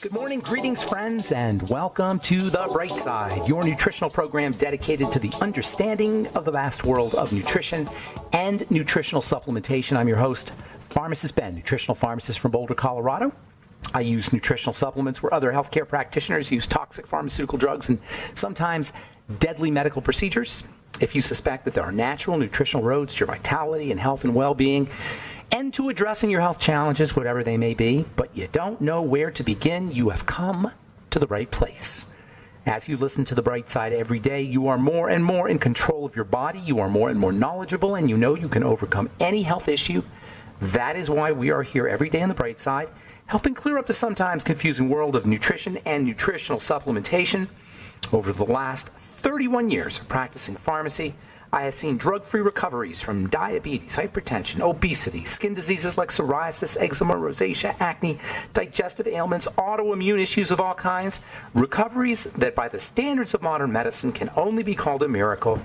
Good morning, greetings, friends, and welcome to The Bright Side, your nutritional program dedicated to the understanding of the vast world of nutrition and nutritional supplementation. I'm your host, Pharmacist Ben, nutritional pharmacist from Boulder, Colorado. I use nutritional supplements where other healthcare practitioners use toxic pharmaceutical drugs and sometimes deadly medical procedures. If you suspect that there are natural nutritional roads to your vitality and health and well-being, and to addressing your health challenges, whatever they may be, but you don't know where to begin, you have come to the right place. As you listen to The Bright Side every day, you are more and more in control of your body, you are more and more knowledgeable, and you know you can overcome any health issue. That is why we are here every day on The Bright Side, helping clear up the sometimes confusing world of nutrition and nutritional supplementation. Over the last 31 years of practicing pharmacy, I have seen drug-free recoveries from diabetes, hypertension, obesity, skin diseases like psoriasis, eczema, rosacea, acne, digestive ailments, autoimmune issues of all kinds. Recoveries that by the standards of modern medicine can only be called a miracle.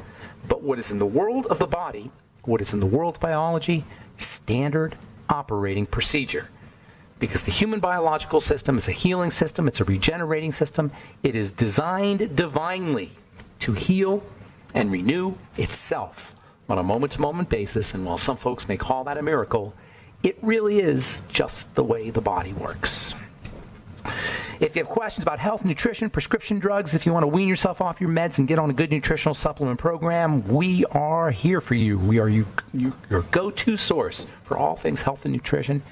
But what is in the world of the body, what is in the world of biology, standard operating procedure. Because the human biological system is a healing system, it's a regenerating system. It is designed divinely to heal and renew itself on a moment-to-moment basis. And while some folks may call that a miracle, it really is just the way the body works. If you have questions about health, nutrition, prescription drugs, if you want to wean yourself off your meds and get on a good nutritional supplement program, we are here for you. We are your go-to source for all things health and nutrition.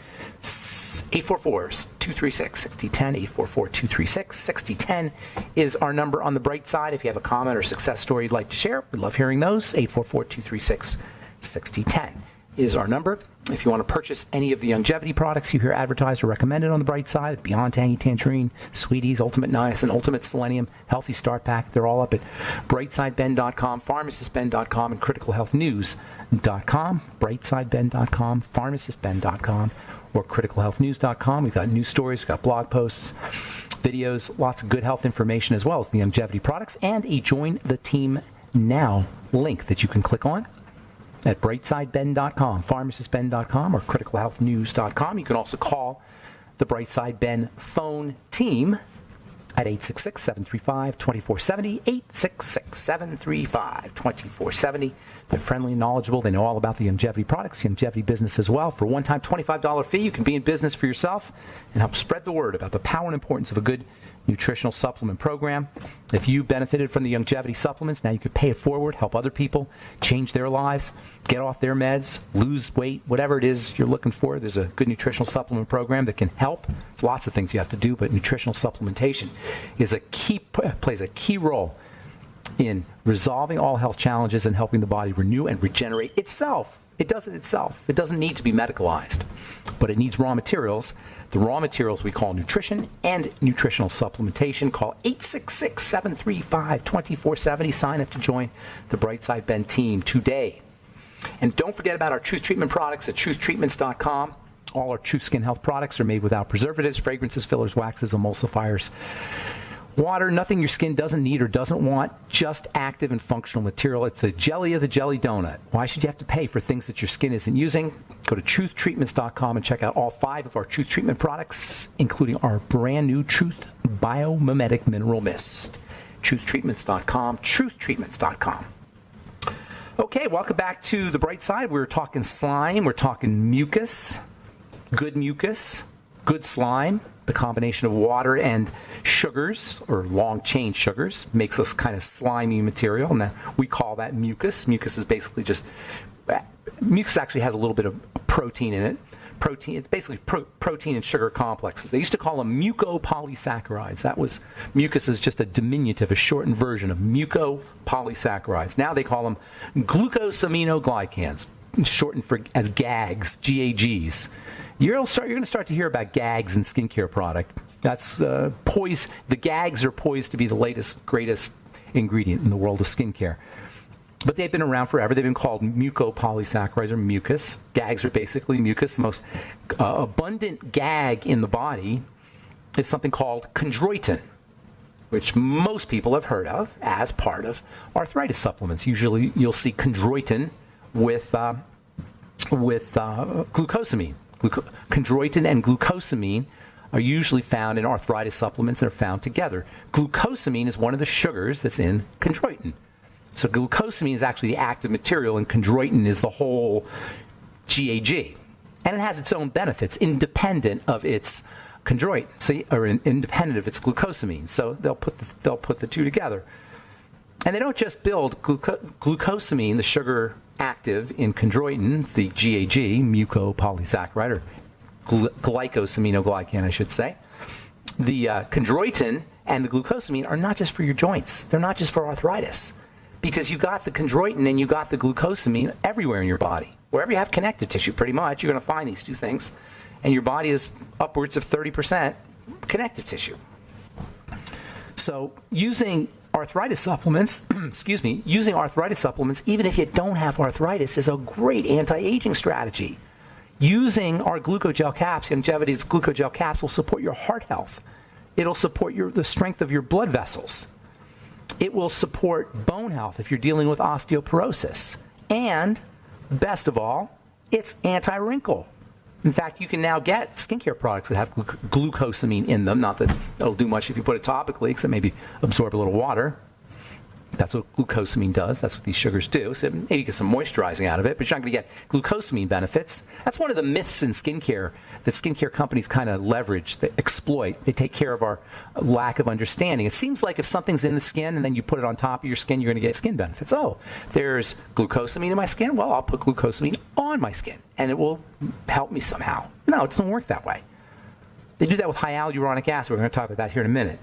844-236-6010, 844-236-6010 is our number on The Bright Side. If you have a comment or success story you'd like to share, we love hearing those. 844-236-6010 is our number. If you want to purchase any of the longevity products you hear advertised or recommended on The Bright Side, Beyond Tangy Tangerine, Sweeties, Ultimate Niacin, Ultimate Selenium, Healthy Start Pack, they're all up at brightsideben.com, pharmacistben.com, and criticalhealthnews.com, brightsideben.com, pharmacistben.com, or criticalhealthnews.com. We've got news stories, we've got blog posts, videos, lots of good health information, as well as the longevity products, and a Join the Team Now link that you can click on at brightsideben.com, pharmacistben.com, or criticalhealthnews.com. You can also call the Brightside Ben phone team at 866-735-2470, 866-735-2470. They're friendly and knowledgeable. They know all about the longevity products, the longevity business as well. For a one-time $25 fee, you can be in business for yourself and help spread the word about the power and importance of a good nutritional supplement program. If you benefited from the longevity supplements, now you could pay it forward, help other people change their lives, get off their meds, lose weight, whatever it is you're looking for. There's a good nutritional supplement program that can help. There's lots of things you have to do, but nutritional supplementation plays a key role in resolving all health challenges and helping the body renew and regenerate itself. It does it itself. It doesn't need to be medicalized, but it needs raw materials. The raw materials we call nutrition and nutritional supplementation. Call 866-735-2470. Sign up to join the Brightside Ben team today. And don't forget about our Truth Treatment products at truthtreatments.com. All our Truth Skin Health products are made without preservatives, fragrances, fillers, waxes, emulsifiers, water, nothing your skin doesn't need or doesn't want, just active and functional material. It's the jelly of the jelly donut. Why should you have to pay for things that your skin isn't using? Go to truthtreatments.com and check out all 5 of our Truth Treatment products, including our brand new Truth Biomimetic Mineral Mist. Truthtreatments.com, truthtreatments.com. Okay, welcome back to The Bright Side. We're talking slime, we're talking mucus, good slime. The combination of water and sugars, or long-chain sugars, makes us kind of slimy material. Now, we call that mucus. Mucus actually has a little bit of protein in it. It's basically protein and sugar complexes. They used to call them mucopolysaccharides. Mucus is just a diminutive, a shortened version of mucopolysaccharides. Now they call them glucosaminoglycans, shortened as GAGs, GAGs. You're going to start to hear about GAGs in skincare product. That's poised. The GAGs are poised to be the latest, greatest ingredient in the world of skincare. But they've been around forever. They've been called mucopolysaccharides or mucus. GAGs are basically mucus. The most abundant GAG in the body is something called chondroitin, which most people have heard of as part of arthritis supplements. Usually you'll see chondroitin with glucosamine. Chondroitin and glucosamine are usually found in arthritis supplements and are found together. Glucosamine is one of the sugars that's in chondroitin. So glucosamine is actually the active material, and chondroitin is the whole GAG. And it has its own benefits independent of its chondroitin, or independent of its glucosamine. So they'll put the two together. And they don't just build glucosamine, the sugar active in chondroitin, the GAG, mucopolysaccharide, or glycosaminoglycan, I should say. The chondroitin and the glucosamine are not just for your joints. They're not just for arthritis. Because you got the chondroitin and you got the glucosamine everywhere in your body. Wherever you have connective tissue, pretty much, you're going to find these two things. And your body is upwards of 30% connective tissue. So using arthritis supplements, using arthritis supplements, even if you don't have arthritis, is a great anti-aging strategy. Using our glucogel caps, Longevity's glucogel caps, will support your heart health. It'll support the strength of your blood vessels. It will support bone health if you're dealing with osteoporosis. And, best of all, it's anti-wrinkle. In fact, you can now get skincare products that have glucosamine in them. Not that it'll do much if you put it topically, because it maybe absorb a little water. That's what glucosamine does. That's what these sugars do. So maybe get some moisturizing out of it, but you're not going to get glucosamine benefits. That's one of the myths in skincare that skincare companies kind of leverage, they exploit. They take care of our lack of understanding. It seems like if something's in the skin and then you put it on top of your skin, you're going to get skin benefits. Oh, there's glucosamine in my skin? Well, I'll put glucosamine on my skin, and it will help me somehow. No, it doesn't work that way. They do that with hyaluronic acid. We're going to talk about that here in a minute.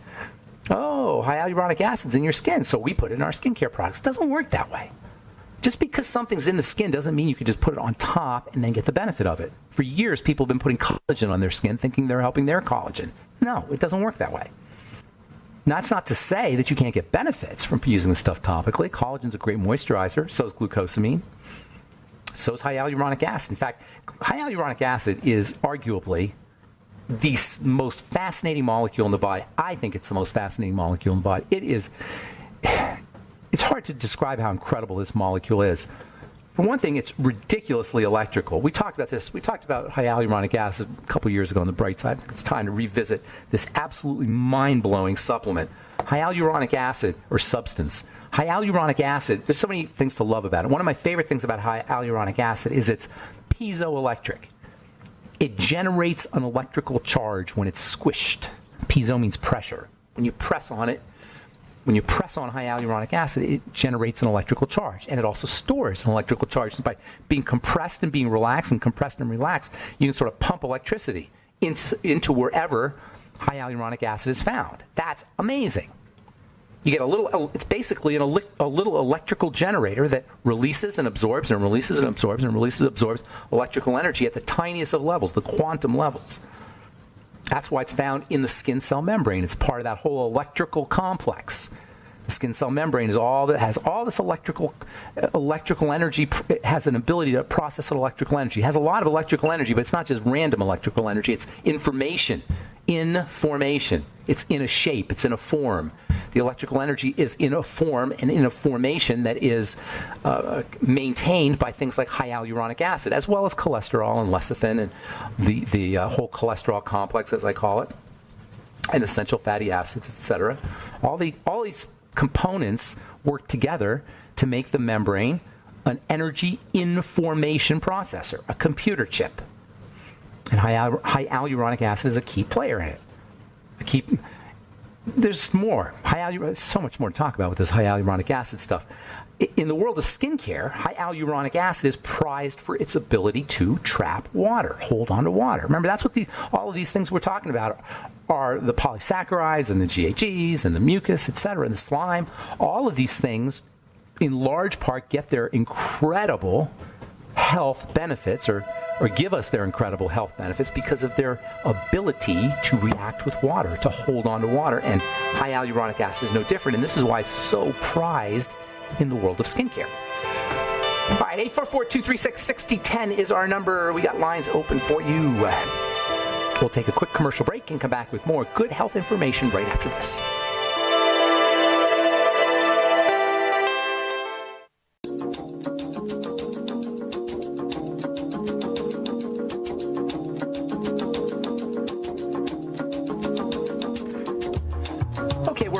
Oh, hyaluronic acid's in your skin, so we put it in our skincare products. It doesn't work that way. Just because something's in the skin doesn't mean you can just put it on top and then get the benefit of it. For years, people have been putting collagen on their skin thinking they're helping their collagen. No, it doesn't work that way. Now, that's not to say that you can't get benefits from using the stuff topically. Collagen's a great moisturizer. So is glucosamine. So is hyaluronic acid. In fact, hyaluronic acid is arguably the most fascinating molecule in the body. I think it's the most fascinating molecule in the body. It's hard to describe how incredible this molecule is. For one thing, it's ridiculously electrical. We talked about this. We talked about hyaluronic acid a couple years ago on the bright side. It's time to revisit this absolutely mind-blowing supplement. Hyaluronic acid, or substance. Hyaluronic acid, there's so many things to love about it. One of my favorite things about hyaluronic acid is it's piezoelectric. It generates an electrical charge when it's squished. Piezo means pressure. When you press on it, when you press on hyaluronic acid, it generates an electrical charge. And it also stores an electrical charge. So by being compressed and being relaxed and compressed and relaxed, you can sort of pump electricity into wherever hyaluronic acid is found. That's amazing. You get it's basically a little electrical generator that releases and absorbs and releases and absorbs and releases and absorbs electrical energy at the tiniest of levels, the quantum levels. That's why it's found in the skin cell membrane. It's part of that whole electrical complex. The skin cell membrane has all this electrical energy. It has an ability to process electrical energy. It has a lot of electrical energy, but it's not just random electrical energy. It's information in formation. It's in a shape. It's in a form. The electrical energy is in a form and in a formation that is maintained by things like hyaluronic acid, as well as cholesterol and lecithin and the whole cholesterol complex, as I call it, and essential fatty acids, etc. All these components work together to make the membrane an energy information processor, a computer chip. And hyaluronic acid is a key player in it. There's more. So much more to talk about with this hyaluronic acid stuff. In the world of skincare, hyaluronic acid is prized for its ability to trap water, hold on to water. Remember, that's what all of these things we're talking about are the polysaccharides and the GAGs and the mucus, etc., and the slime. All of these things, in large part, get their incredible health benefits or give us their incredible health benefits because of their ability to react with water, to hold on to water. And hyaluronic acid is no different. And this is why it's so prized in the world of skincare. All right, 844-236-6010 is our number. We got lines open for you. We'll take a quick commercial break and come back with more good health information right after this.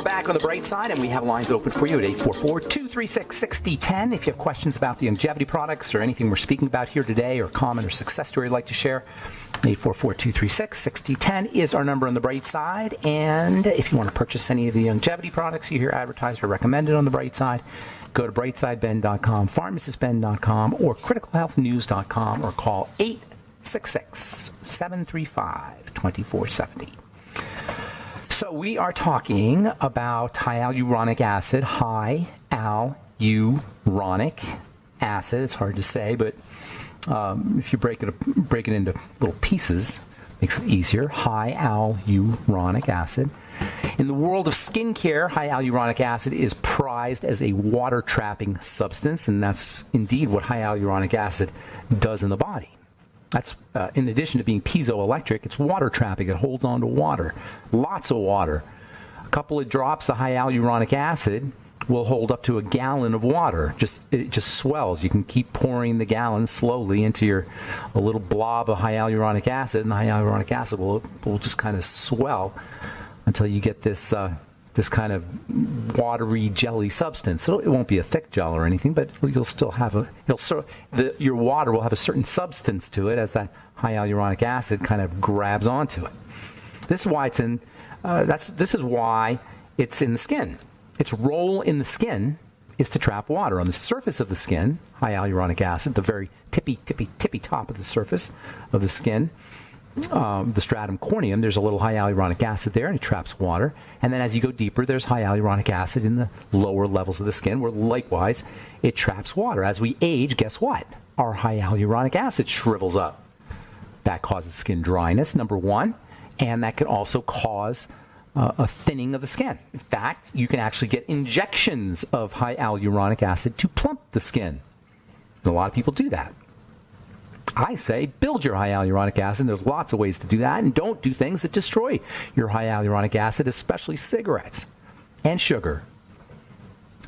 back on the bright side, and we have lines open for you at 844-236-6010. If you have questions about the longevity products or anything we're speaking about here today, or comment or success story you'd like to share, 844-236-6010 is our number on the bright side. And if you want to purchase any of the longevity products you hear advertised or recommended on the bright side, go to brightsideben.com, pharmacistben.com, or criticalhealthnews.com, or call 866-735-2470. So we are talking about hyaluronic acid, hyaluronic acid. It's hard to say, but if you break it into little pieces, it makes it easier. Hyaluronic acid. In the world of skincare, hyaluronic acid is prized as a water-trapping substance, and that's indeed what hyaluronic acid does in the body. That's in addition to being piezoelectric, it's water trapping. It holds on to water, lots of water. A couple of drops of hyaluronic acid will hold up to a gallon of water. It just swells. You can keep pouring the gallons slowly into a little blob of hyaluronic acid, and the hyaluronic acid will just kind of swell until you get this kind of watery jelly substance. So it won't be a thick gel or anything, but you'll still have your water will have a certain substance to it as that hyaluronic acid kind of grabs onto it. This is why it's in. This is why it's in the skin. Its role in the skin is to trap water on the surface of the skin. Hyaluronic acid, the very tippy top of the surface of the skin. The stratum corneum, there's a little hyaluronic acid there, and it traps water. And then as you go deeper, there's hyaluronic acid in the lower levels of the skin, where likewise it traps water. As we age, guess what? Our hyaluronic acid shrivels up. That causes skin dryness, number one, and that can also cause a thinning of the skin. In fact, you can actually get injections of hyaluronic acid to plump the skin. And a lot of people do that. I say build your hyaluronic acid. There's lots of ways to do that, and don't do things that destroy your hyaluronic acid, especially cigarettes and sugar.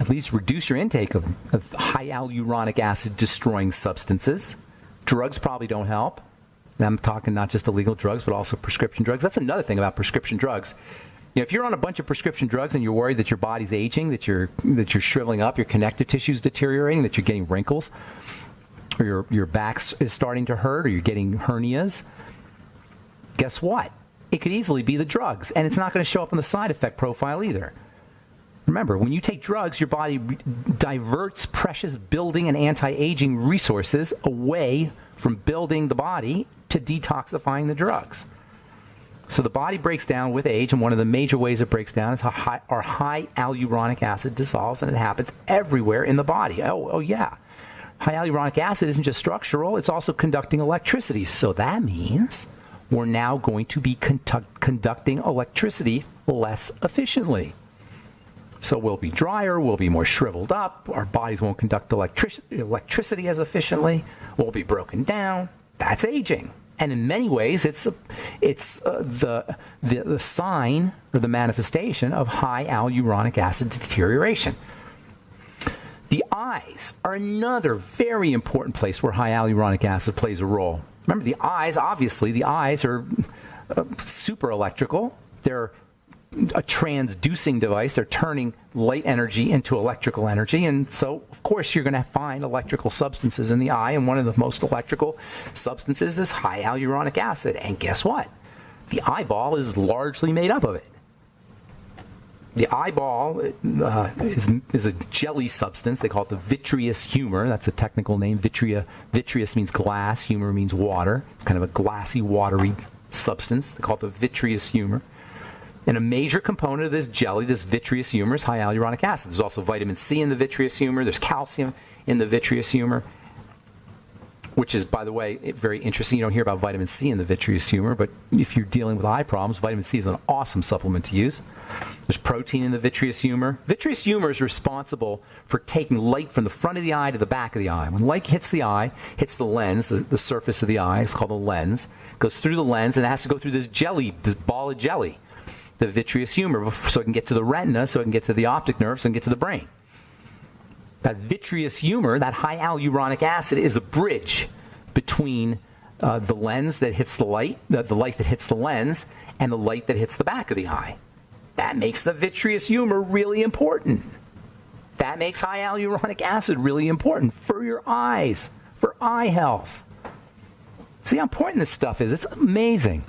At least reduce your intake of hyaluronic acid destroying substances. Drugs probably don't help. And I'm talking not just illegal drugs, but also prescription drugs. That's another thing about prescription drugs. If you're on a bunch of prescription drugs and you're worried that your body's aging, that you're shriveling up, your connective tissue's deteriorating, that you're getting wrinkles, or your back is starting to hurt, or you're getting hernias, guess what? It could easily be the drugs, and it's not going to show up on the side effect profile either. Remember, when you take drugs, your body diverts precious building and anti-aging resources away from building the body to detoxifying the drugs. So the body breaks down with age, and one of the major ways it breaks down is how our hyaluronic acid dissolves, and it happens everywhere in the body. Oh yeah. Hyaluronic acid isn't just structural, it's also conducting electricity. So that means we're now going to be conducting electricity less efficiently. So we'll be drier, we'll be more shriveled up, our bodies won't conduct electricity as efficiently, we'll be broken down. That's aging. And in many ways, it's the sign or the manifestation of hyaluronic acid deterioration. The eyes are another very important place where hyaluronic acid plays a role. Remember, the eyes are super electrical. They're a transducing device. They're turning light energy into electrical energy. And so, of course, you're going to find electrical substances in the eye. And one of the most electrical substances is hyaluronic acid. And guess what? The eyeball is largely made up of it. The eyeball is a jelly substance. They call it the vitreous humor. That's a technical name. Vitreous means glass. Humor means water. It's kind of a glassy, watery substance. They call it the vitreous humor. And a major component of this jelly, this vitreous humor, is hyaluronic acid. There's also vitamin C in the vitreous humor. There's calcium in the vitreous humor, which is, by the way, very interesting. You don't hear about vitamin C in the vitreous humor, but if you're dealing with eye problems, vitamin C is an awesome supplement to use. There's protein in the vitreous humor. Vitreous humor is responsible for taking light from the front of the eye to the back of the eye. When light hits the eye, hits the lens, the surface of the eye, it's called the lens, goes through the lens, and it has to go through this ball of jelly, the vitreous humor, so it can get to the retina, so it can get to the optic nerve, so it can get to the brain. That vitreous humor, that hyaluronic acid, is a bridge between the lens that hits the light that hits the lens, and the light that hits the back of the eye. That makes the vitreous humor really important. That makes high hyaluronic acid really important for your eyes, for eye health. See how important this stuff is? It's amazing.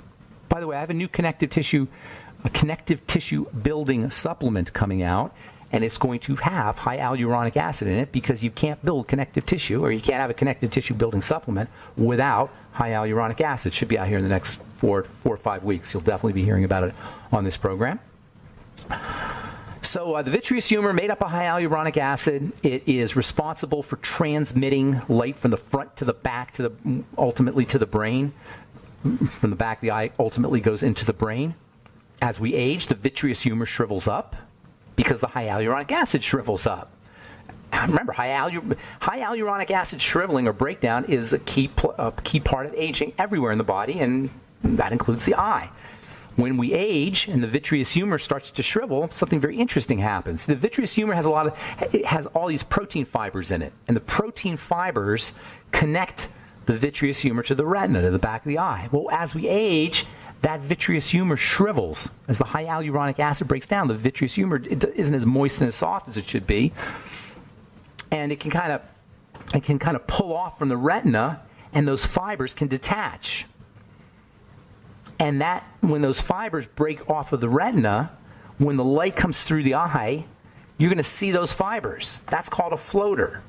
By the way, I have a connective tissue building supplement coming out, and it's going to have high hyaluronic acid in it because you can't build connective tissue, or you can't have a connective tissue building supplement without high hyaluronic acid. It should be out here in the next 4 or 5 weeks. You'll definitely be hearing about it on this program. So the vitreous humor made up of high hyaluronic acid. It is responsible for transmitting light from the front to the back, ultimately to the brain. From the back of the eye, ultimately goes into the brain. As we age, the vitreous humor shrivels up because the high hyaluronic acid shrivels up. Remember, high hyaluronic acid shriveling or breakdown is a key part of aging everywhere in the body, and that includes the eye. When we age and the vitreous humor starts to shrivel, something very interesting happens. The vitreous humor has all these protein fibers in it, and the protein fibers connect the vitreous humor to the retina, to the back of the eye. Well, as we age, that vitreous humor shrivels. As the high hyaluronic acid breaks down, the vitreous humor isn't as moist and as soft as it should be, and it can kind of pull off from the retina, and those fibers can detach. And that, when those fibers break off of the retina, when the light comes through the eye, you're going to see those fibers. That's called a floater.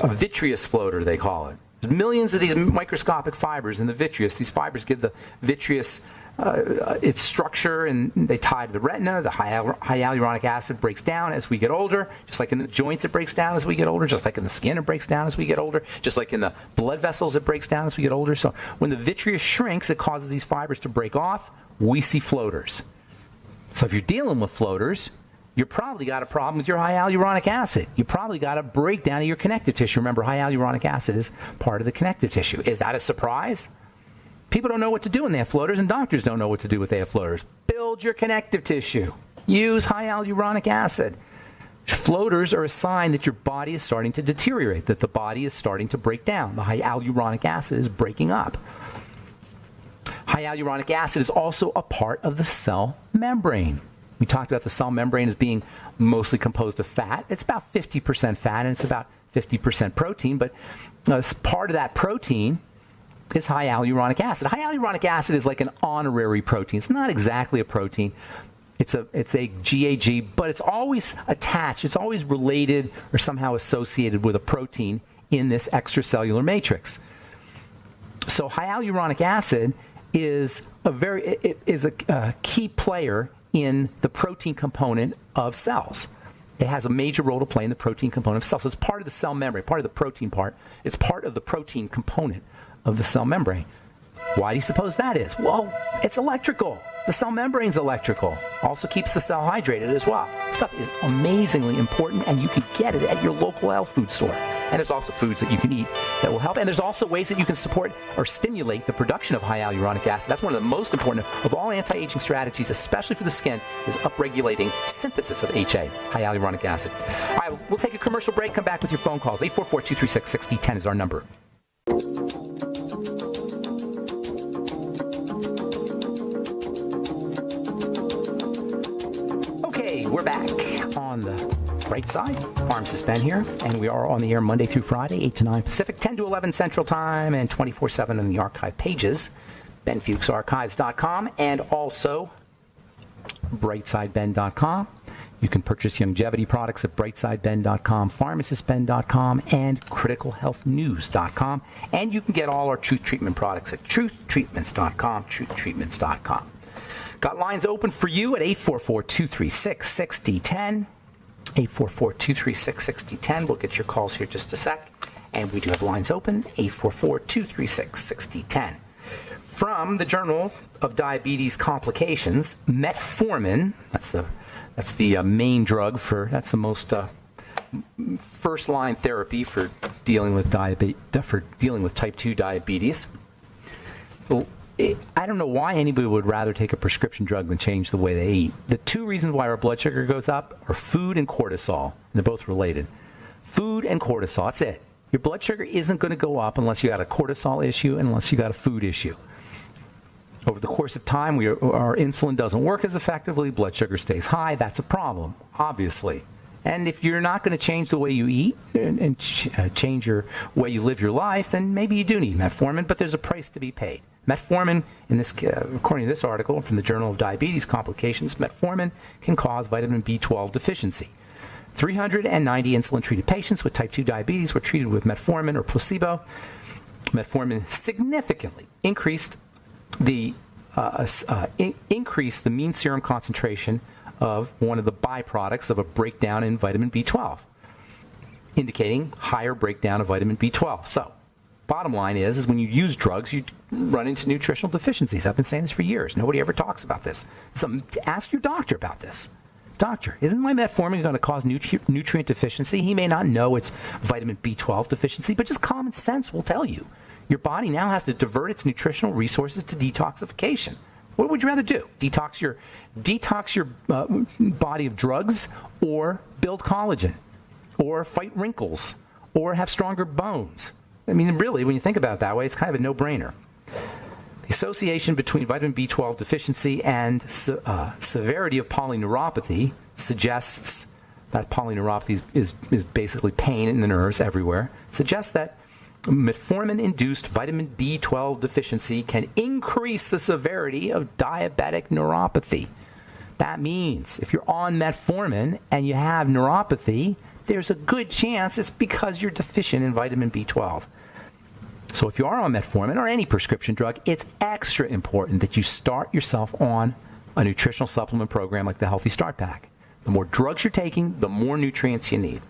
A vitreous floater, they call it. There's millions of these microscopic fibers in the vitreous. These fibers give the vitreous its structure, and they tie to the retina. The high hyaluronic acid breaks down as we get older. Just like in the joints, it breaks down as we get older. Just like in the skin, it breaks down as we get older. Just like in the blood vessels, it breaks down as we get older. So when the vitreous shrinks, it causes these fibers to break off. We see floaters. So if you're dealing with floaters, you probably got a problem with your high hyaluronic acid. You probably got a breakdown of your connective tissue. Remember, high hyaluronic acid is part of the connective tissue. Is that a surprise? People don't know what to do when they have floaters, and doctors don't know what to do when they have floaters. Build your connective tissue. Use high hyaluronic acid. Floaters are a sign that your body is starting to deteriorate, that the body is starting to break down. The high hyaluronic acid is breaking up. High hyaluronic acid is also a part of the cell membrane. We talked about the cell membrane as being mostly composed of fat. It's about 50% fat, and it's about 50% protein, but part of that protein is high hyaluronic acid. High hyaluronic acid is like an honorary protein. It's not exactly a protein. It's a GAG, but it's always attached. It's always related or somehow associated with a protein in this extracellular matrix. So high hyaluronic acid is a key player in the protein component of cells. It has a major role to play in the protein component of cells. So it's part of the cell membrane, part of the protein part. It's part of the protein component of the cell membrane. Why do you suppose that is? Well, it's electrical. The cell membrane's electrical. Also keeps the cell hydrated as well. Stuff is amazingly important, and you can get it at your local health food store. And there's also foods that you can eat that will help. And there's also ways that you can support or stimulate the production of high hyaluronic acid. That's one of the most important of all anti-aging strategies, especially for the skin, is upregulating synthesis of HA, high hyaluronic acid. All right, we'll take a commercial break, come back with your phone calls. 844-236-6010 is our number. We're back on the bright side. Pharmacist Ben here, and we are on the air Monday through Friday, 8 to 9 Pacific, 10 to 11 Central Time, and 24/7 on the archive pages, benfuchsarchives.com, and also brightsideben.com. You can purchase longevity products at brightsideben.com, pharmacistben.com, and criticalhealthnews.com, and you can get all our Truth Treatment products at truthtreatments.com, truthtreatments.com. Got lines open for you at 844-236-6010. 844-236-6010. We'll get your calls here just a sec. And we do have lines open, 844-236-6010. From the Journal of Diabetes Complications, metformin, that's the main drug that's the most first line therapy for dealing with type 2 diabetes. I don't know why anybody would rather take a prescription drug than change the way they eat. The two reasons why our blood sugar goes up are food and cortisol. They're both related. Food and cortisol, that's it. Your blood sugar isn't going to go up unless you got a cortisol issue and unless you got a food issue. Over the course of time, our insulin doesn't work as effectively. Blood sugar stays high. That's a problem, obviously. And if you're not going to change the way you eat and change your way you live your life, then maybe you do need metformin, but there's a price to be paid. Metformin, according to this article from the Journal of Diabetes Complications, metformin can cause vitamin B12 deficiency. 390 insulin-treated patients with type 2 diabetes were treated with metformin or placebo. Metformin significantly increased the mean serum concentration of one of the byproducts of a breakdown in vitamin B12, indicating higher breakdown of vitamin B12. So, bottom line is when you use drugs, you run into nutritional deficiencies. I've been saying this for years. Nobody ever talks about this. So ask your doctor about this. Doctor, isn't my metformin going to cause nutrient deficiency? He may not know it's vitamin B12 deficiency, but just common sense will tell you. Your body now has to divert its nutritional resources to detoxification. What would you rather do? Detox your body of drugs, or build collagen, or fight wrinkles, or have stronger bones? I mean, really, when you think about it that way, it's kind of a no-brainer. The association between vitamin B12 deficiency and severity of polyneuropathy suggests that polyneuropathy is basically pain in the nerves everywhere, suggests that metformin-induced vitamin B12 deficiency can increase the severity of diabetic neuropathy. That means if you're on metformin and you have neuropathy, there's a good chance it's because you're deficient in vitamin B12. So if you are on metformin or any prescription drug, it's extra important that you start yourself on a nutritional supplement program like the Healthy Start Pack. The more drugs you're taking, the more nutrients you need.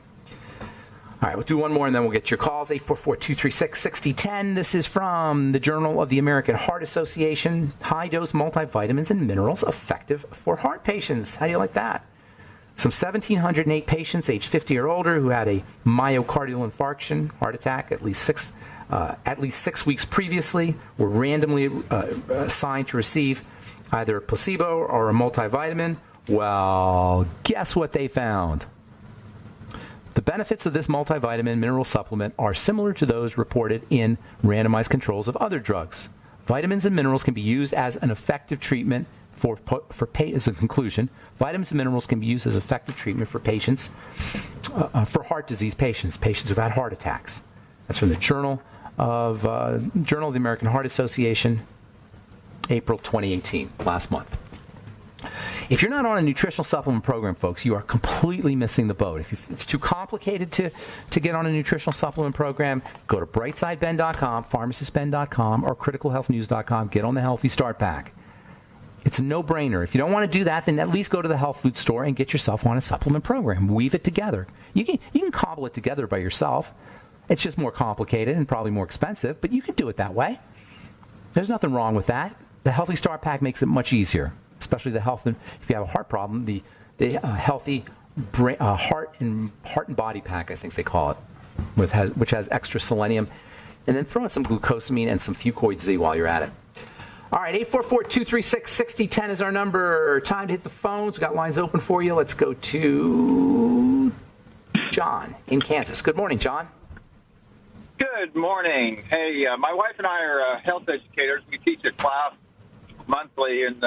All right, we'll do one more and then we'll get your calls. 844-236-6010. This is from the Journal of the American Heart Association. High-dose multivitamins and minerals effective for heart patients. How do you like that? Some 1,708 patients aged 50 or older who had a myocardial infarction, heart attack, at least 6 weeks previously were randomly assigned to receive either a placebo or a multivitamin. Well, guess what they found? The benefits of this multivitamin mineral supplement are similar to those reported in randomized controls of other drugs. Vitamins and minerals can be used as an effective treatment as a conclusion. Vitamins and minerals can be used as effective treatment for patients, for heart disease patients who've had heart attacks. That's from the Journal of the American Heart Association, April 2018, last month. If you're not on a nutritional supplement program, folks, you are completely missing the boat. If it's too complicated to get on a nutritional supplement program, go to brightsideben.com, pharmacistben.com, or criticalhealthnews.com. Get on the Healthy Start Pack. It's a no-brainer. If you don't want to do that, then at least go to the health food store and get yourself on a supplement program. Weave it together. You can cobble it together by yourself. It's just more complicated and probably more expensive, but you can do it that way. There's nothing wrong with that. The Healthy Start Pack makes it much easier, especially if you have a heart problem. The Healthy Heart and Body Pack, I think they call it, which has extra selenium, and then throw in some glucosamine and some Fucoid Z while you're at it. All right, 844-236-6010 is our number. Time to hit the phones. We've got lines open for you. Let's go to John in Kansas. Good morning, John. Good morning. Hey, my wife and I are health educators. We teach a class monthly in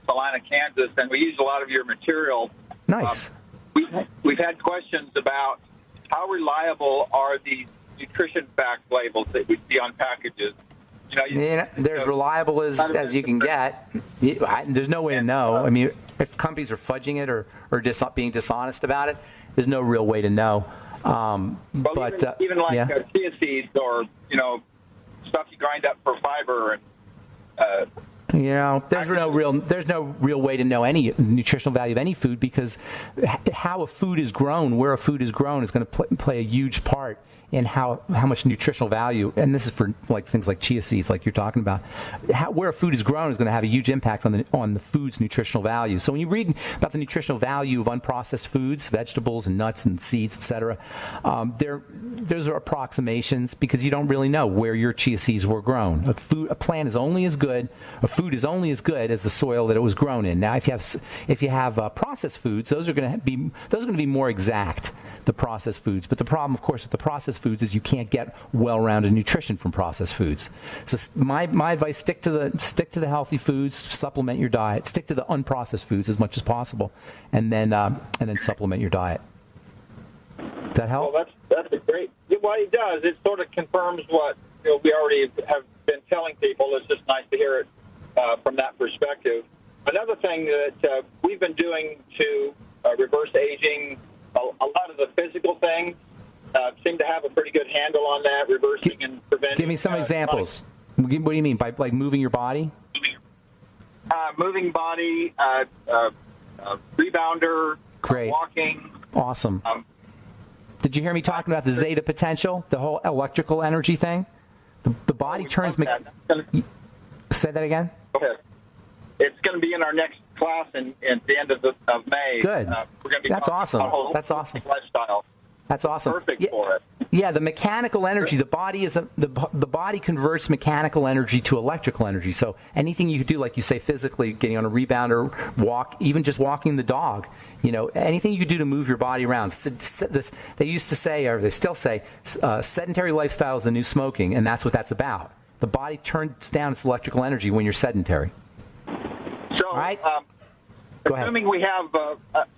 Salina, Kansas, and we use a lot of your material. Nice. We've had questions about how reliable are these nutrition fact labels that we see on packages. They're as reliable as you can get. There's no way to know. I mean, if companies are fudging it or being dishonest about it, there's no real way to know. Even chia seeds or stuff you grind up for fiber and. There's no real way to know any nutritional value of any food, because how a food is grown, where a food is grown, is going to play a huge part in how much nutritional value, and this is for like things like chia seeds, like you're talking about. Where a food is grown is going to have a huge impact on the food's nutritional value. So when you read about the nutritional value of unprocessed foods, vegetables and nuts and seeds, etc., those are approximations, because you don't really know where your chia seeds were grown. A plant is only as good. A food food is only as good as the soil that it was grown in. Now, if you have processed foods, those are going to be more exact, the processed foods. But the problem, of course, with the processed foods is you can't get well-rounded nutrition from processed foods. So my advice: stick to the healthy foods, supplement your diet, stick to the unprocessed foods as much as possible, and then supplement your diet. Does that help? Well, that's a great. Well, it does. It sort of confirms what we already have been telling people. It's just nice to hear it from that perspective. Another thing that we've been doing to reverse aging, a lot of the physical things seem to have a pretty good handle on that, reversing and preventing. Give me some examples. What do you mean by like moving your body? Moving body, rebounder, great, walking. Awesome. Did you hear me talking about the zeta potential, the whole electrical energy thing? The body turns. Say that again. Okay. It's going to be in our next class at the end of May. Good. We're going to be That's awesome. That's awesome. Lifestyle. That's awesome. Perfect for it. Yeah, the mechanical energy. The body the body converts mechanical energy to electrical energy. So anything you do, like you say, physically, getting on a rebounder, walk, even just walking the dog, anything you can do to move your body around. They used to say, or they still say, sedentary lifestyle is the new smoking, and that's what that's about. The body turns down its electrical energy when you're sedentary. So, all right? Assuming we have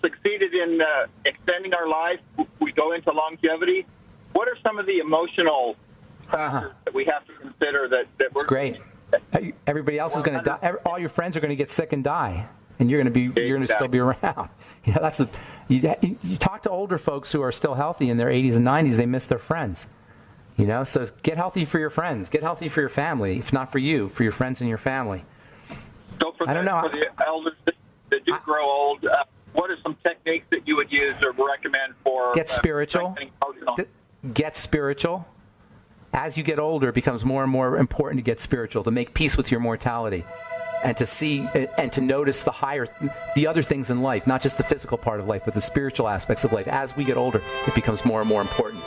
succeeded in extending our life, we go into longevity. What are some of the emotional factors that we have to consider that we're... It's great. Everybody else is going to die. All your friends are going to get sick and die, and you're going to still be around. You talk to older folks who are still healthy in their 80s and 90s. They miss their friends. So get healthy for your friends. Get healthy for your family. If not for you, for your friends and your family. So for the elders that do grow old, what are some techniques that you would use or recommend for get spiritual? Get spiritual. As you get older, it becomes more and more important to get spiritual, to make peace with your mortality, and to see and to notice the other things in life, not just the physical part of life, but the spiritual aspects of life. As we get older, it becomes more and more important.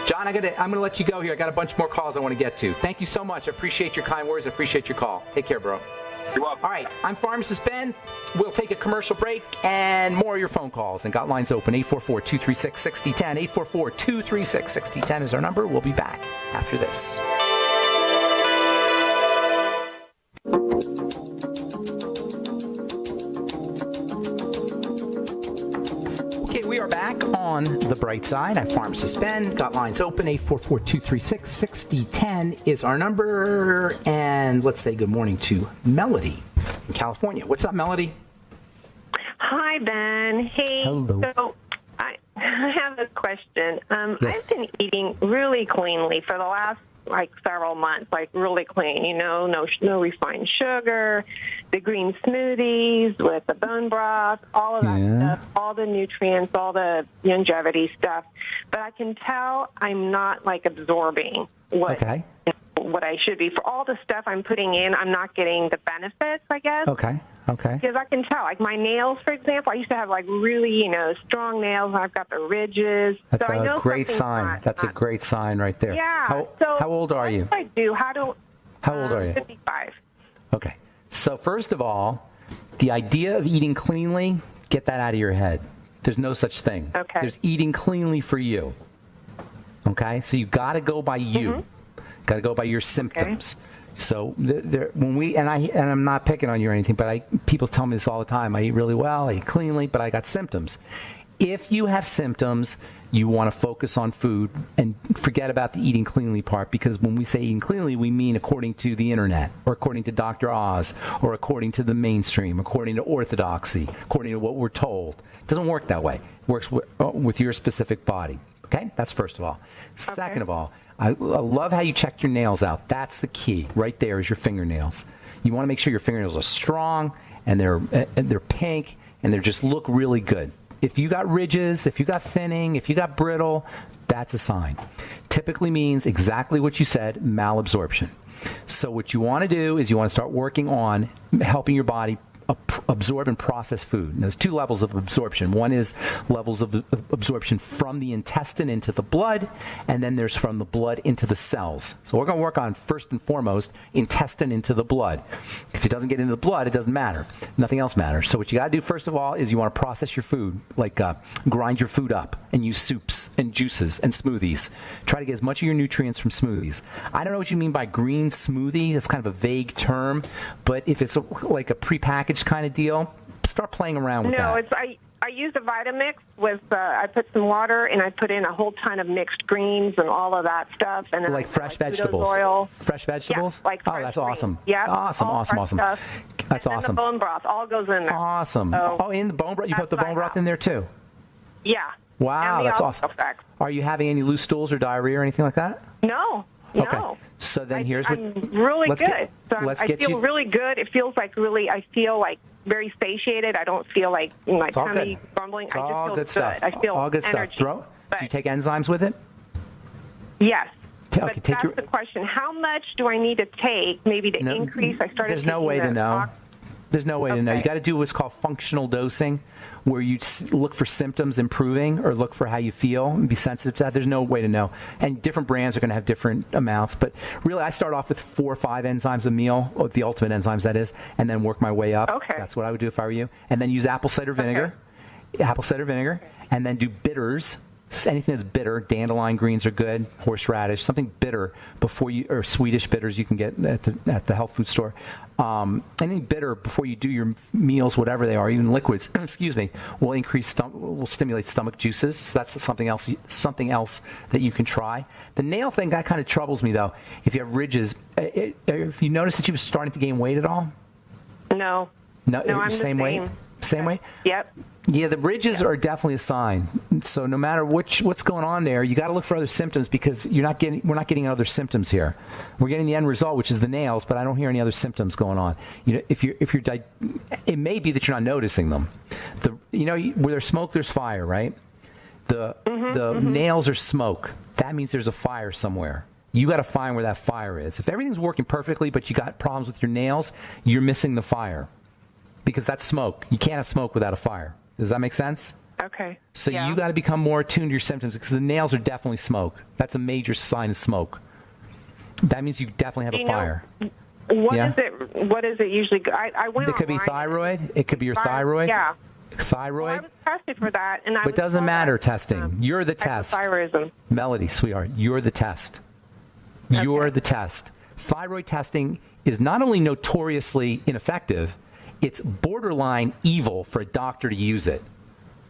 John, I'm gonna let you go here. I got a bunch more calls I want to get to. Thank you so much. I appreciate your kind words. I appreciate your call. Take care, bro. You're welcome. All right, I'm Pharmacist Ben. We'll take a commercial break and more of your phone calls. And got lines open, 844-236-6010. 844-236-6010 is our number. We'll be back after this. Okay, we are back on the bright side. I'm Pharmacist Ben. Got lines open. 844-236-6010 is our number. And let's say good morning to Melody in California. What's up, Melody? Hi, Ben. Hey. Hello. So I have a question. Yes. I've been eating really cleanly for the last several months, really clean, no refined sugar, the green smoothies with the bone broth, all of that stuff, all the nutrients, all the longevity stuff. But I can tell I'm not absorbing what I should be. For all the stuff I'm putting in, I'm not getting the benefits, I guess. Okay. Because I can tell, my nails, for example, I used to have really, strong nails, and I've got the ridges. That's so I know a great sign. That's a great sign right there. Yeah. How old are you? What do I do? How old are you? 55. Okay. So first of all, the idea of eating cleanly, get that out of your head. There's no such thing. Okay. There's eating cleanly for you. Okay? So you got to go by you. Mm-hmm. Got to go by your symptoms. Okay. So I'm not picking on you or anything, but people tell me this all the time. I eat really well, I eat cleanly, but I got symptoms. If you have symptoms, you want to focus on food and forget about the eating cleanly part, because when we say eating cleanly, we mean according to the internet, or according to Dr. Oz, or according to the mainstream, according to orthodoxy, according to what we're told. It doesn't work that way. It works with your specific body. Okay? That's first of all. Second of all, I love how you checked your nails out. That's the key. Right there is your fingernails. You want to make sure your fingernails are strong and they're pink and they just look really good. If you got ridges, if you got thinning, if you got brittle, that's a sign. Typically means exactly what you said, malabsorption. So what you want to do is you want to start working on helping your body absorb and process food. And there's two levels of absorption. One is levels of absorption from the intestine into the blood, and then there's from the blood into the cells. So we're going to work on, first and foremost, intestine into the blood. If it doesn't get into the blood, it doesn't matter. Nothing else matters. So what you got to do, first of all, is you want to process your food, like grind your food up and use soups and juices and smoothies. Try to get as much of your nutrients from smoothies. I don't know what you mean by green smoothie. That's kind of a vague term, but if it's like a prepackaged kind of deal, start playing around with that. No, I use a Vitamix with, I put some water and I put in a whole ton of mixed greens and all of that stuff. And then like fresh vegetables. Oil. Fresh vegetables? Yeah, like oh, that's awesome. Yeah. Awesome. Stuff. That's and awesome. And the bone broth all goes in there. Awesome. So in the bone broth, you put the bone broth in there too? Yeah. Wow, that's awesome. Effects. Are you having any loose stools or diarrhea or anything like that? No. Okay. No. So then here's what... I'm really good. I feel you... really good. It feels like I feel like very satiated. I don't feel like my tummy grumbling. It's I just all feel good stuff. I feel all good energy. stuff. Do you take enzymes with it? Yes. Okay, but that's the question. How much do I need to take maybe to increase? There's no way to know. There's no way to know. You got to do what's called functional dosing, where you look for symptoms improving or look for how you feel and be sensitive to that. There's no way to know. And different brands are going to have different amounts. But really, I start off with 4 or 5 enzymes a meal, or the ultimate enzymes, that is, and then work my way up. Okay. That's what I would do if I were you. And then use apple cider vinegar. Apple cider vinegar. And then do bitters. Anything that's bitter, dandelion greens are good, horseradish, something bitter before you, or Swedish bitters you can get at the health food store. Anything bitter before you do your meals, whatever they are, even liquids, excuse me, will stimulate stomach juices. So that's something else that you can try. The nail thing, that kind of troubles me though. If you have ridges, if you notice that you were starting to gain weight at all? No. No, I'm same the weight. Same way? Yep. Yeah, the ridges are definitely a sign. So no matter what's going on there, you got to look for other symptoms, because we're not getting other symptoms here. We're getting the end result, which is the nails, but I don't hear any other symptoms going on. You know, it may be that you're not noticing them. Where there's smoke, there's fire, right? The nails are smoke. That means there's a fire somewhere. You got to find where that fire is. If everything's working perfectly, but you got problems with your nails, you're missing the fire, because that's smoke. You can't have smoke without a fire. Does that make sense? Okay. So you got to become more attuned to your symptoms, because the nails are definitely smoke. That's a major sign of smoke. That means you definitely have a fire. What is it usually? I went. It could be thyroid. It could be your thyroid. Yeah. Thyroid. Well, I was tested for that, and but it doesn't matter testing. You're the test. Hypothyroidism. Melody, sweetheart, you're the test. You're the test. Thyroid testing is not only notoriously ineffective, it's borderline evil for a doctor to use it,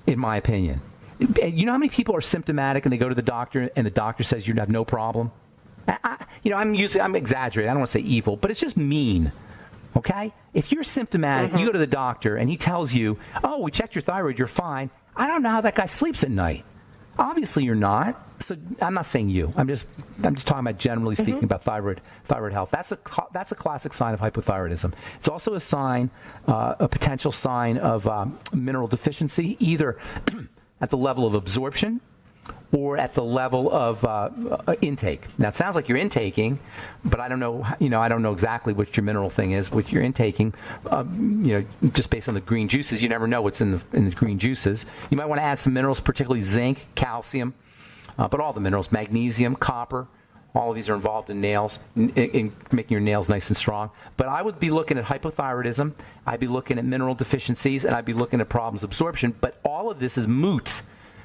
in my opinion. You know how many people are symptomatic and they go to the doctor and the doctor says you have no problem? I'm exaggerating. I don't want to say evil, but it's just mean. Okay? If you're symptomatic, you go to the doctor and he tells you, "Oh, we checked your thyroid, you're fine." I don't know how that guy sleeps at night. Obviously, you're not. So I'm not saying you. I'm just talking about generally speaking about thyroid health. That's a classic sign of hypothyroidism. It's also a sign, a potential sign of mineral deficiency, either at the level of absorption or at the level of intake. Now it sounds like you're intaking, but I don't know. I don't know exactly what your mineral thing is. What you're intaking, just based on the green juices, you never know what's in the green juices. You might want to add some minerals, particularly zinc, calcium. But all the minerals, magnesium, copper, all of these are involved in nails, in making your nails nice and strong. But I would be looking at hypothyroidism, I'd be looking at mineral deficiencies, and I'd be looking at problems absorption. But all of this is moot.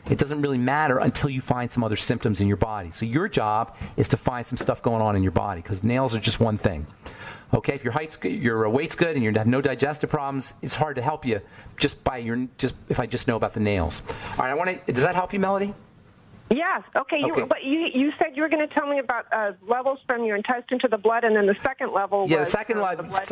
It doesn't really matter until you find some other symptoms in your body. So your job is to find some stuff going on in your body, because nails are just one thing. Okay, if your weight's good and you have no digestive problems, it's hard to help you if I just know about the nails. All right, does that help you, Melody? Yes. Okay. But you said you were going to tell me about levels from your intestine to the blood, and then the second level. Yeah, the second level. That's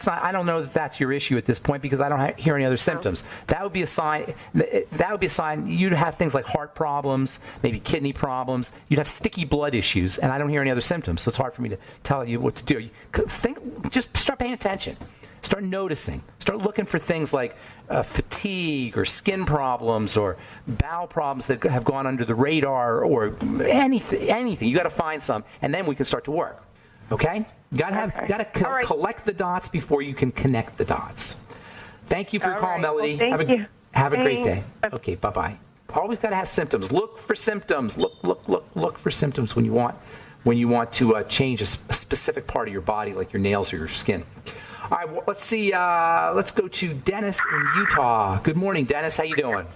not. I don't know that that's your issue at this point, because I don't hear any other symptoms. That would be a sign. That would be a sign you'd have things like heart problems, maybe kidney problems. You'd have sticky blood issues, and I don't hear any other symptoms. So it's hard for me to tell you what to do. Just start paying attention. Start noticing. Start looking for things like fatigue or skin problems or bowel problems that have gone under the radar, or anything. You got to find some, and then we can start to work. Okay? You gotta collect the dots before you can connect the dots. Thank you for your call, Melody. Well, have a great day. Okay, bye-bye. Always got to have symptoms. Look for symptoms. Look for symptoms when you want to change a specific part of your body, like your nails or your skin. All right, let's see. Let's go to Dennis in Utah. Good morning, Dennis. How you doing?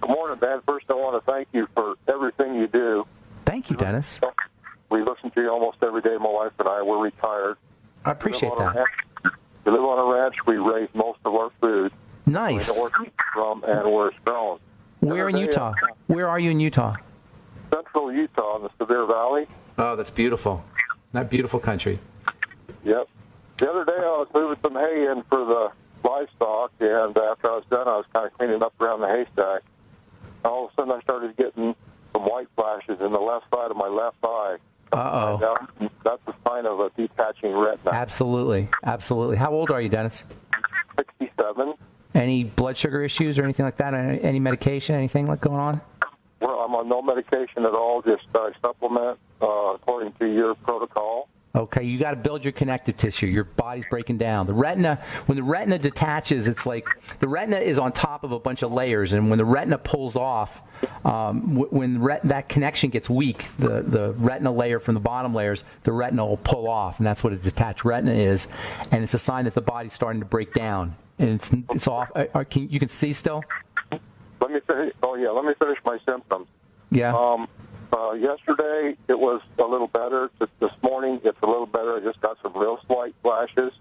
Good morning, Ben. First, I want to thank you for everything you do. Thank you, Dennis. We listen to you almost every day. My wife and I, we're retired. I appreciate that. We live on a ranch. We raise most of our food. Nice. We know where it's from and where it's grown. Where in Utah? Where are you in Utah? Central Utah in the Sevier Valley. Oh, that's beautiful. That beautiful country. Yep. The other day I was moving some hay in for the livestock, and after I was done, I was kind of cleaning up around the haystack. All of a sudden I started getting some white flashes in the left side of my left eye. Uh-oh. That's a sign of a detaching retina. Absolutely. Absolutely. How old are you, Dennis? 67. Any blood sugar issues or anything like that? Any medication, anything like going on? Well, I'm on no medication at all, just supplement according to your protocol. Okay, you got to build your connective tissue. Your body's breaking down. The retina, when the retina detaches, it's like the retina is on top of a bunch of layers, and when the retina pulls off, when that connection gets weak, the retina layer from the bottom layers, the retina will pull off, and that's what a detached retina is, and it's a sign that the body's starting to break down, and it's off. You can see still? Let me finish. Oh yeah, let me finish my symptoms. Yeah. Yesterday it was a little better. This morning it's a little better. I just got some real slight flashes.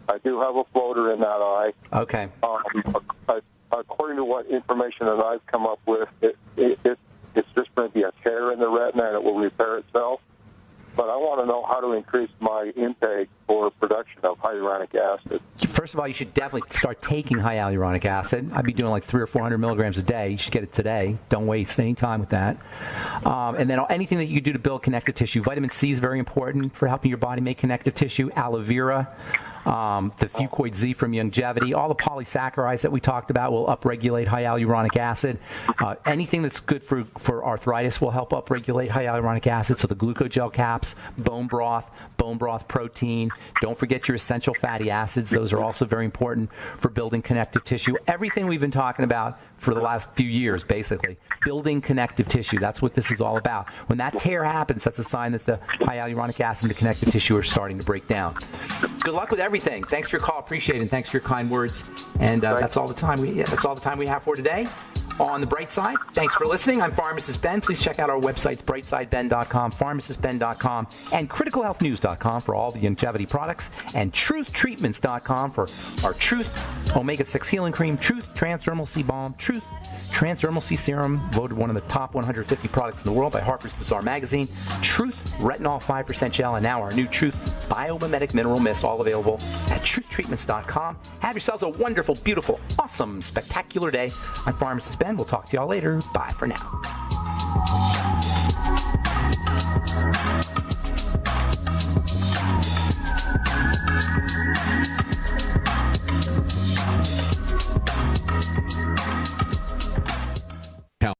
I do have a floater in that eye. Okay. According to what information that I've come up with, it's just going to be a tear in the retina and it will repair itself. But I want to know how to increase my intake for production of hyaluronic acid. First of all, you should definitely start taking high hyaluronic acid. I'd be doing like 300 or 400 milligrams a day. You should get it today. Don't waste any time with that. And then anything that you can do to build connective tissue. Vitamin C is very important for helping your body make connective tissue. Aloe vera. The Fuchs Z from Longevity, all the polysaccharides that we talked about will upregulate high hyaluronic acid. Anything that's good for arthritis will help upregulate high hyaluronic acid. So the glucogel caps, bone broth protein. Don't forget your essential fatty acids. Those are also very important for building connective tissue. Everything we've been talking about for the last few years, basically. Building connective tissue. That's what this is all about. When that tear happens, that's a sign that the high hyaluronic acid and the connective tissue are starting to break down. Good luck with everything. Thanks for your call. Appreciate it. And thanks for your kind words. And that's all the time we have for today on The Bright Side. Thanks for listening. I'm Pharmacist Ben. Please check out our websites, brightsideben.com, pharmacistben.com, and criticalhealthnews.com for all the longevity products, and truthtreatments.com for our Truth Omega-6 Healing Cream, Truth Transdermal C Balm, Truth Transdermal C Serum, voted one of the top 150 products in the world by Harper's Bazaar Magazine, Truth Retinol 5% Gel, and now our new Truth Biomimetic Mineral Mist, all available at truthtreatments.com. Have yourselves a wonderful, beautiful, awesome, spectacular day. I'm Pharmacist Ben. We'll talk to y'all later. Bye for now.